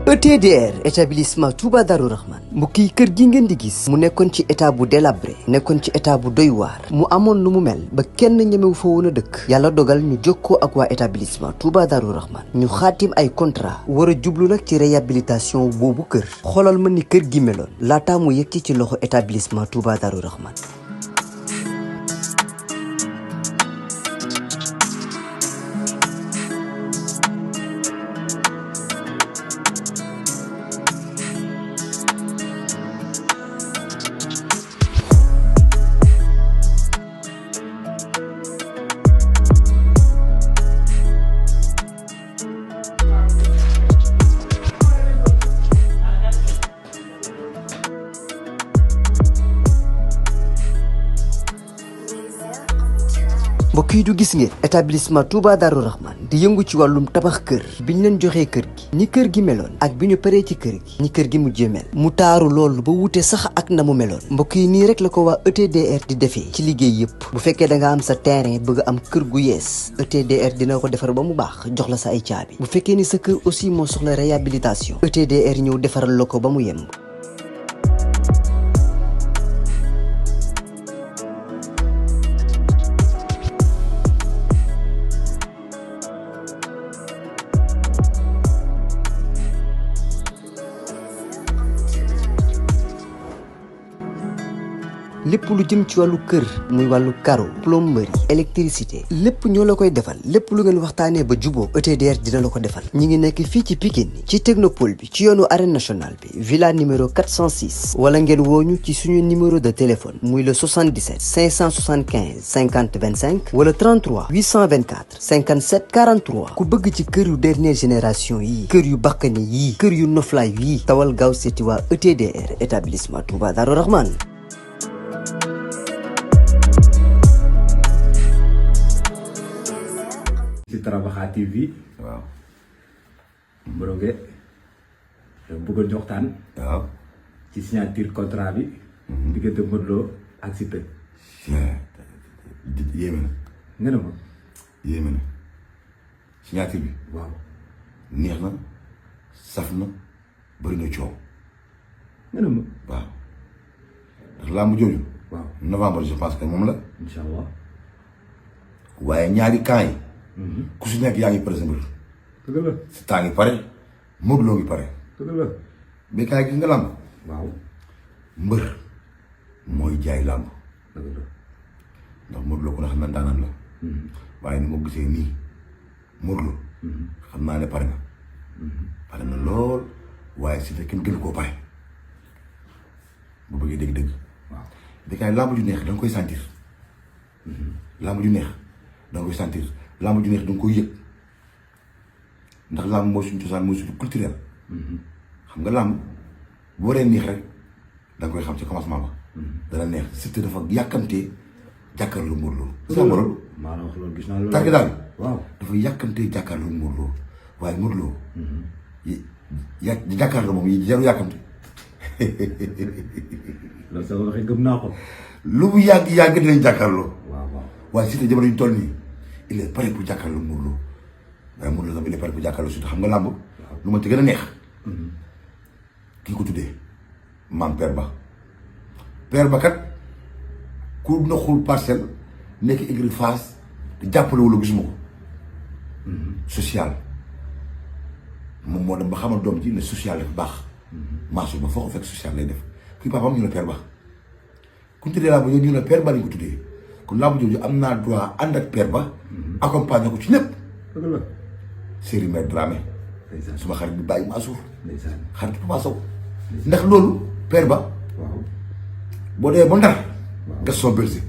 ETDR établissement Touba Darou Rahman mbokk yi kër gi ngeen di gis mu nekkoon ci état bu délabré nekkoon ci état bu doy waar mu amoon lu mu mel ba kenn ñemewu fa woon a dëkk yàlla dogal ñu jokkoo ak waa établissement Touba Darou Rahman ñu xaatim ay contrat war a jublu nag ci réhabilitation boobu kër xoolal ma ni kër gi meloon laataa mu yegg ci loxo établissement Touba Darou Rahman. mbokk yi du gis ngeen établissement Touba Darou Rahman di yëngu ci wàllum tabax kër biñ leen joxee kër gi ni kër gi meloon ak bi ñu paree ci kër gi ni kër gi mujjee mel mu taaru loolu ba wute sax ak na mu meloon mbokk yi nii rek la ko waa ETDR di defee ci liggéey yëpp bu fekkee da nga am sa terrain bëgg am kër gu yees ETDR dina ko defar ba mu baax jox la sa ay caabi bu fekkee ni sa kër aussi moo soxla réhabilitation ETDR ñëw defaral la ko ba mu yemb. lépp lu jëm ci wàllu kër muy wàllu carreau plomberie électricité lépp ñoo la koy defal lépp lu ngeen waxtaanee ba juboo ETDR dina la ko defal ñi ngi nekk fii ci Pikine ci technopole bi ci yoonu arène nationale bi villa numéro 406 wala ngeen wooñu ci suñu numéro de téléphone muy le 77 575 50 25 wala 33 824 57 43 ku bëgg ci kër yu dernière génération yi kër yu bakkane yi kër yu noflaay yi tawal gaaw seeti waa ETDR établissement Touba Darou Rahman. ci Trabaxa TV waaw Mbrongue bëggoon ñu waxtaan waaw ci signature contrat bi diggante Modou Lo ak Siteu yéeme na nga ne ma yéeme na signature bi waaw neex na saf na bëri na coow nga ne ma waaw ndax làmb jooju waaw novembre je pense que moom la incha allah waaye ñaari camp yi ku si nekk yaa ngi pare sa mbër dëgg la si temps ngi pare Modou Lo ngi pare dëgg la mais kaay gis nga làmb waaw mbër mooy jaay làmb dëgg la ndax Modou Lo ko na xam na ndaanaan la waaye ni moo gisee nii Modou Lo xam naa ne pare na pare na lool waaye si kenn gënu koo pare bu bëggee dégg-dégg waaw bi kaay làmb ju neex da nga koy sentir làmb ju neex da nga koy sentir làmb ju neex da nga koy yëg ndax làmb mooy suñu cosaan mooy suñu culturel xam nga làmb bu waree neex rek da nga koy xam ci commencement ba dana neex surtout dafa yàkkamtee jàkkaarloo Modou Lo sa morom maa la wax loolu gis naa loolu tàgg daal waaw dafa yàkkamtee jàkkaarloo Modou Lo waaye Modou Lo jàkkaarloo moom yi jaru yàkkamte loolu sa waxee gëm naa ko lu mu yàgg dinañ jàkkaarloo waaw waaw waaye surtout jamono ñu toll nii il est prêt pour jàkkaarloo Modou Lo waaye Modou Lo tamit il est prêt pour jàkkaarloo surtout xam nga làmb lu ma ci gën a neex kii ko tuddee maam Père Ba kat ku na xul parcelle nekk écurie Fass te jàppale wala gisuma ko social moom moo dem ba xamal doom ji ne social dafa baax maasu ba foo ko fekk social lay def kuy papaam ñu la Père Ba ku ñu tuddee làmb ñu la Père Ba lañ ko tuddee kon làmb jooju am naa droit ànd ak Père Ba accompagner ko ci lépp dëgg la Serigne Mère Dramé ndeysaan suma xarit bi bàyyi Mansour ndeysaan xarit Papa Sow ndax loolu Père Ba waaw boo dee ba Ndar Gaston Berger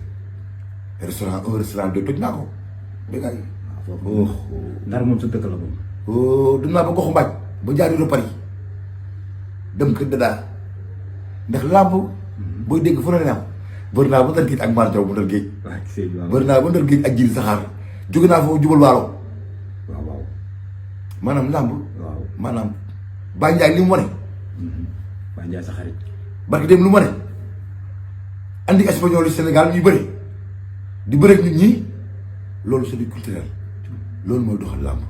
restaurant deux toj naa ko dégg nga foofu Ndar moom sa dëkk la moom dem naa ba goxu mbaaj ba jaari Paris dem kër dadaa ndax làmb booy dégg fu ne ne am bëri naa ba Ndar géej ak Mar Jaw bu Ndar géej bëri naa ba Ndar géej ak Jili Saxaar jóge naa foofu jubal waalo waaw waaw maanaam làmb waaw maanaam Baye Ndiaye li mu wane Baye Ndiaye sa xarit barke dem lu ma ne andi espagnol yi Sénégal ñuy bëri di bëri ak nit ñi loolu c'est du culturel loolu mooy doxal làmb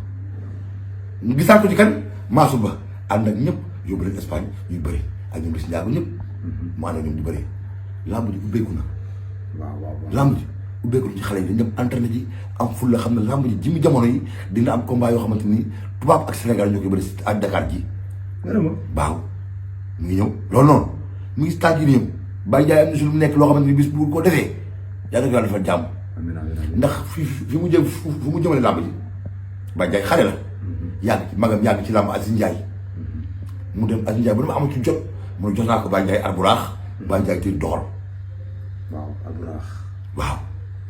gisaat ko ci kan Mansour Ba ànd ak ñëpp yóbbu leen Espagne ñuy bëri ak ñoom di si njaago ñëpp mu ànd ak ñoom di bëri lamb ji ubbeeku na waaw lamb ji ubbeeku na ci xale yi dañ dem entraîné ji am ful la xam ne lamb ji jimi jamono yi dina am combat yoo xamante ni tubaab ak Sénégal ñoo koy bëri ak Dakar ji waaw mu ngi ñëw loolu noonu mu ngi stade yi ñëw Baye Ndiaye am na si lu mu nekk loo xamante ni bis bu ko defee yaa ngi ko defal jàmm ndax fi mu jëm fu mu jëmale lamb ji Baye Ndiaye xale la yàgg ci magam yàgg ci lamb Aziz Ndiaye mu dem Aziz Ndiaye bu dama amatu jot mu jox naa ko Baye Ndiaye arburaax Baye Ndiaye tey doxal waaw arburaax waaw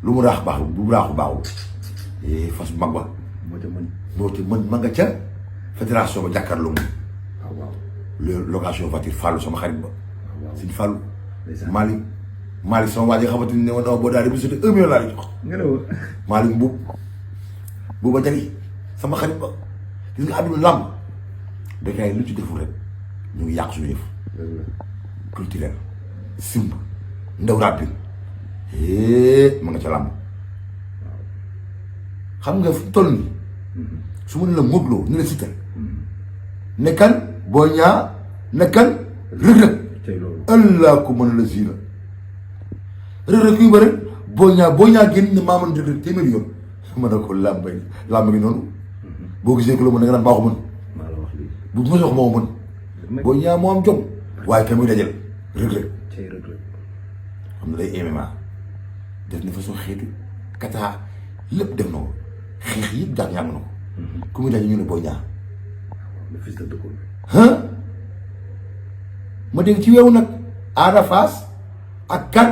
lu mu raax baaxul bu raaxu baaxul fas bu mag ba moo ci mën ma nga ca fédération ba jàkkaarloo mu location voiture Fallou sama xarit ba suñ Fallou Malick sama waa ji xamante ni ne ma boo daal di bu sotee 1 million laa di jox Malick bu ba jali sama xarit ba gis nga àdduna làmb Bécaye lu ci deful rek ñu ngi yàq suñu yëf culturel simb ndaw rappin ma nga ca làmb xam nga fu toll nii su ma ne la Modou Lo ne la Siteu nekkan Boy Niang nekkan Reug Reug allah ko mën la zina Reug Reug kuy bëre Boy Niang génn ne maa mën Reug Reug téeméeri yoon ma ne ko làmb ngi noonu boo gisee ko la mën da nga naan baaxu mën bu ma sox moo mën Boy Niang moo am jom waaye ka muy dajal Reug Reug xam na day MMA def na façon xeetu kata lépp def na ko xeex yëpp jàng na ko ku muy dajal ñu ne Boy Niang ma dégg ci weewu nag Ada Fass ak kan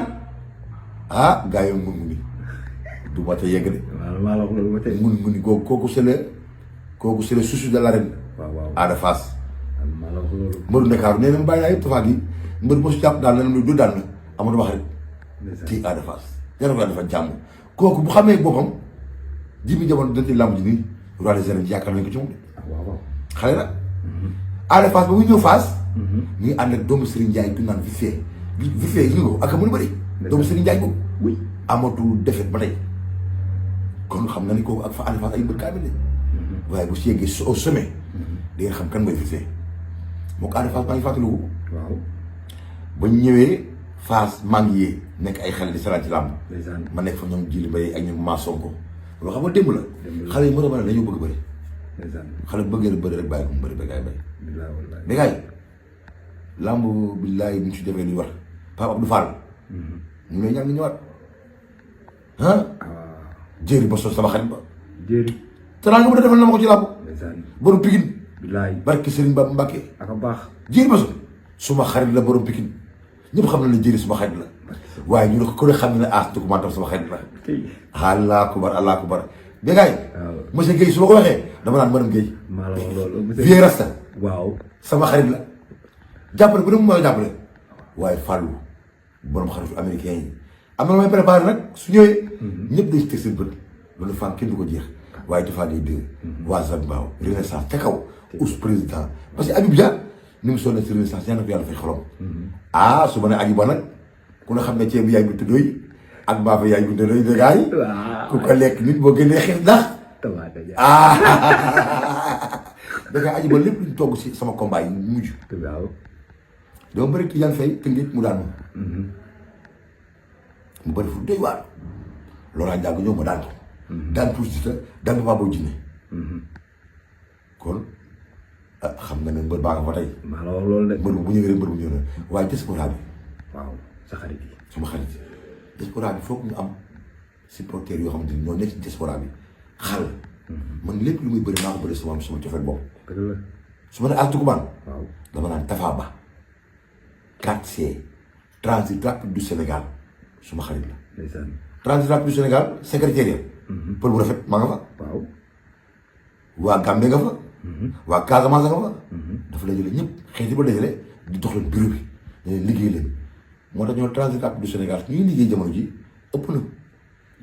gaa yi ngun-nguni du ma ta yegg de ngun-nguni kooku c'est le souci de l'arène Ada Fass mbëru Ndakaaru nee na bàyyi naa yëpp tafaa gi mbër boo si jàpp daal na du daan na amatu wax rek kii Ada Fass yàlla ko dafa jàmm kooku bu xamee boppam jimi jamono dante làmb ji nii roi des arènes yaakaar nañ ko ci moom de xale la Ada Fass ba muy ñëw Fass ñu ngi ànd ak doomu Serigne Ndiaye du naan vite fait gis nga ko ak mën a bëri doomu Serigne Ndiaye boobu amatul defet ba tey kon xam na ni kooku ak fa Ada Fass ay mbër kaamil lañ waaye bu si yeggee au sommet di ngeen xam kan mooy vite fait moo ko Ada Fass maa ngi fàttaliku ba ñëwee Fass maa ngi yee nekk ay xale di salaat ci làmb ma nekk fa ñoom Jili Mbaye ak ñoom maa Sonko loolu xam nga démb la xale yi mën a dañoo bëgg bëri xale bu bëggee bëri rek bàyyi ko mu bëri Bécaye Bécaye làmb billaahi bu ñu si defee lu war Pape Abdou Fall ñu lay ñaan nga ñëwaat jéeri ba sos sama xarit ba tanaa nga mën a defal na ma ko ci làmb borom Pikine barke Serigne Ba Mbacké jéeri ba sos suma xarit la borom Pikine ñëpp xam na ne jéeri suma xarit la waaye ñu ne ko xam ne as documentam sama xarit la allah kubar Bécaye monsieur Guèye su ma ko waxee dama naan madame Guèye vieux rasta sama xarit la jàppale bu ne mu mooy jàppale waaye Fallou borom xaritu américain yi am na lu may préparé nag su ñëwee ñëpp dañ teg seen bët loolu femme kenn du ko jeex waaye dafaa day dégg waa Zambaaw renaissance ca kaw us président parce que Habib Dia ni mu sonné si renaissance yaa na ko yàlla fay xolom su ma ne aji ba nag ku ne xam ne ceebu yaay bu tëddooy ak baafa yaay bu tëddooy dagaay ku ko lekk nit boo génnee xeex ndax Bécaye aji ba lépp luñ togg si sama combat yi mujj dama bëri Tidiane Faye tëngéej mu daan mu bëri fu doy waar loolaa njàng ñëw ma daan ko daan pour si daan Papa Boy Djiné kon xam nga ne mbër baa nga fa tey mbër bu ñëwee rek mbër bu ñëwee rek waaye diaspora bi sa xarit yi sama xarit yi diaspora bi foog ñu am supporters yoo xamante ni ñoo nekk ci diaspora bi xal man lépp lu muy bëri maa ko bëri sama cofeel bopp su ma ne Altoukouban dama naan Tafa Ba 4C transit rapide du Sénégal suma xarit la transit rapide du Sénégal secrétaire pël bu rafet maa nga fa waa Gambie nga fa waa Casamance nga fa dafa la jële ñëpp xeeti ba dajale di dox leen bureau bi ne leen liggéey leen moo tax ñoo transit rapide du Sénégal ñuy liggéey jamono ji ëpp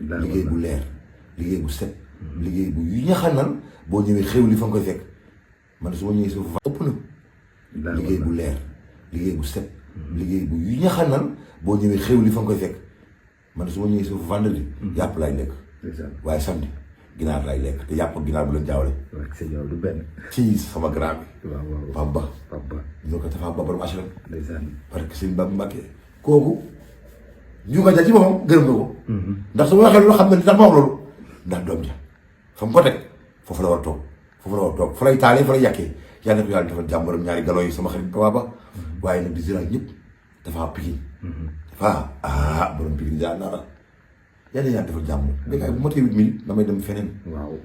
na liggéey bu leer liggéey bu set liggéey bu yu ñaxanal boo ñëwee xew li fa nga koy fekk man su ma ñëwee suuf ëpp na liggéey bu leer liggéey bu set liggéey bu yu ñaxanal boo ñëwee xew li fa nga koy fekk man su ma ñëwee suuf vendredi yàpp laay lekk waaye samedi ginaar laay lekk te yàpp ak ginaar bu leen jaawale sa yow du benn. ci sama grand bi. waaw Papa Papa. ñoo ko dafa borom HLM. ndeysaan. parce que sëñ Baba Mbacke kooku Ndiouga Dia ci boppam gërëm na ko. ndax su ma waxee loolu xam ne dafa wax loolu ndax doom ja fa mu ko teg foofu la war a toog foofu la war a toog fa lay taalee fa lay yàqee yàlla na ko yàlla defal jàmm borom ñaari galon yi sama xarit Papa waaye nag di ziral ñëpp dafa Pikine dafa borom Pikine jaar naa la yàlla na yàlla defal jàmm. béykat bu ma tee 8000 damay dem feneen. waaw.